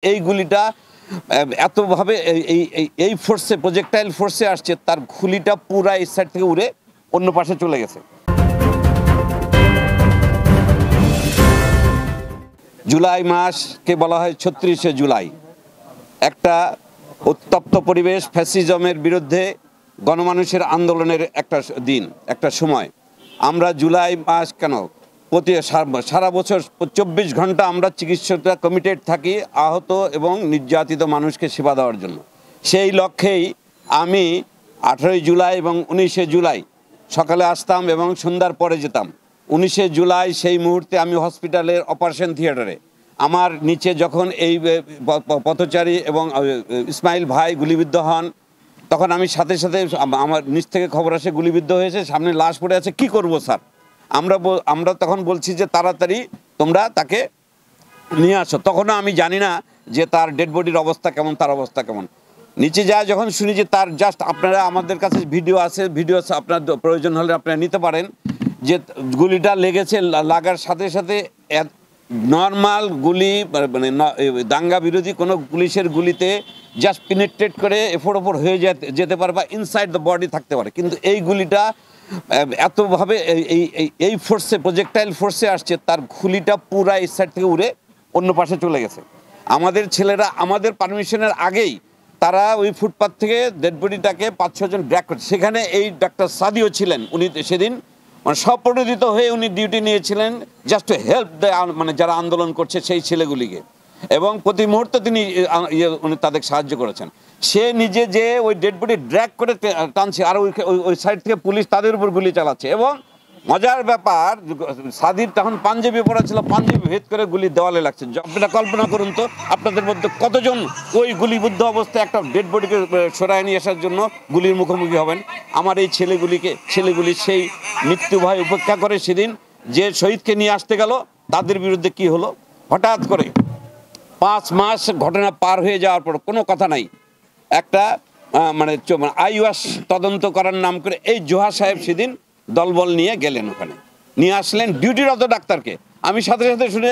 এই গুলিটা এতভাবে এই ফোর্সে প্রজেক্টাইল ফোর্সে আসছে, তার গুলিটা পুরা এই সাইড থেকে উড়ে অন্য পাশে চলে গেছে। জুলাই মাসকে বলা হয় ৩৬শে জুলাই, একটা উত্তপ্ত পরিবেশ, ফ্যাসিজমের বিরুদ্ধে গণমানুষের আন্দোলনের একটা দিন, একটা সময়। আমরা জুলাই মাস কেন প্রতি সারা বছর ২৪ ঘন্টা আমরা চিকিৎসকরা কমিটেড থাকি আহত এবং নির্যাতিত মানুষকে সেবা দেওয়ার জন্য। সেই লক্ষ্যেই আমি ১৮ জুলাই এবং ১৯শে জুলাই সকালে আসতাম এবং সন্ধ্যার পরে যেতাম। ১৯শে জুলাই সেই মুহূর্তে আমি হসপিটালের অপারেশন থিয়েটারে, আমার নিচে যখন এই পথচারী এবং ইসমাইল ভাই গুলিবিদ্ধ হন, তখন আমি সাথে সাথে আমার নিচ থেকে খবর আসে গুলিবিদ্ধ হয়েছে, সামনে লাশ পড়ে আছে, কি করব স্যার? আমরা তখন বলছি যে তাড়াতাড়ি তোমরা তাকে নিয়ে আসো। তখনও আমি জানি না যে তার ডেড বডির অবস্থা কেমন, তার অবস্থা কেমন। নিচে যায় যখন শুনি যে তার জাস্ট, আপনারা আমাদের কাছে ভিডিও আছে, আপনার প্রয়োজন হলে আপনারা নিতে পারেন, যে গুলিটা লেগেছে, লাগার সাথে সাথে নর্মাল গুলি, মানে দাঙ্গা বিরোধী কোনো পুলিশের গুলিতে জাস্ট পেনিট্রেট করে এফোর ওপর হয়ে যেতে পারে বা ইনসাইড দ্য বডি থাকতে পারে, কিন্তু এই গুলিটা এতভাবে এই ফোর্সে প্রজেক্টাইল ফোর্সে আসছে, তার গুলিটা পুরা এই সাইড থেকে উড়ে অন্য পাশে চলে গেছে। আমাদের ছেলেরা আমাদের পারমিশনের আগেই তারা ওই ফুটপাথ থেকে ডেড বডিটাকে ৫-৬ জন ড্র্যাগ করছে। সেখানে এই ডাক্তার সাদিও ছিলেন, উনি সেদিন মানে স্বপ্রণোদিত হয়ে উনি ডিউটি নিয়েছিলেন জাস্ট টু হেল্প মানে যারা আন্দোলন করছে সেই ছেলেগুলিকে, এবং প্রতি মুহূর্তে তিনি উনি তাদের সাহায্য করেছেন। সে নিজে যে ওই ডেড বডি ড্র্যাগ করে টানছে, আর ওই সাইড থেকে পুলিশ তাদের উপর গুলি চালাচ্ছে। এবং মজার ব্যাপার, সাদির তখন পাঞ্জাবি পরা ছিল, পাঞ্জাবি ভেদ করে গুলি দেওয়ালে লাগছে। আপনারা কল্পনা করুন তো, আপনাদের মধ্যে কতজন ওই গুলিবদ্ধ অবস্থায় একটা ডেড বডিকে সরায় নিয়ে আসার জন্য গুলির মুখোমুখি হবেন? আমার এই ছেলেগুলি সেই মৃত্যু ভয় উপেক্ষা করে সেদিন যে শহীদকে নিয়ে আসতে গেল, তাদের বিরুদ্ধে কি হলো? হঠাৎ করে ৫ মাস ঘটনা পার হয়ে যাওয়ার পর কোনো কথা নাই, একটা মানে আইওয়াস তদন্ত করার নাম করে এই জোহা সাহেব সেদিন দলবল নিয়ে গেলেন, ওখানে নিয়ে আসলেন ডিউটিরত ডাক্তারকে। আমি সাথে সাথে শুনে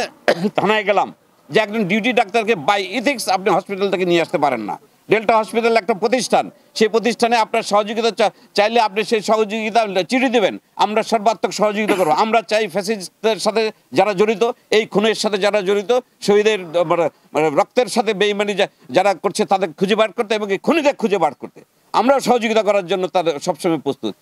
থানায় গেলাম যে একজন ডিউটি ডাক্তারকে বাই ইথিক্স আপনি হসপিটাল থেকে নিয়ে আসতে পারেন না। ডেল্টা হসপিটাল একটা প্রতিষ্ঠান, সেই প্রতিষ্ঠানে আপনার সহযোগিতা চাইলে আপনি সেই সহযোগিতা চিঠি দেবেন, আমরা সর্বাত্মক সহযোগিতা করবো। আমরা চাই ফ্যাসিস্টদের সাথে যারা জড়িত, এই খুনের সাথে যারা জড়িত, শহীদের মানে রক্তের সাথে বেইমানি যারা করছে তাদের খুঁজে বার করতে এবং এই খুনিদের খুঁজে বার করতে আমরা সহযোগিতা করার জন্য তাদের সবসময় প্রস্তুত।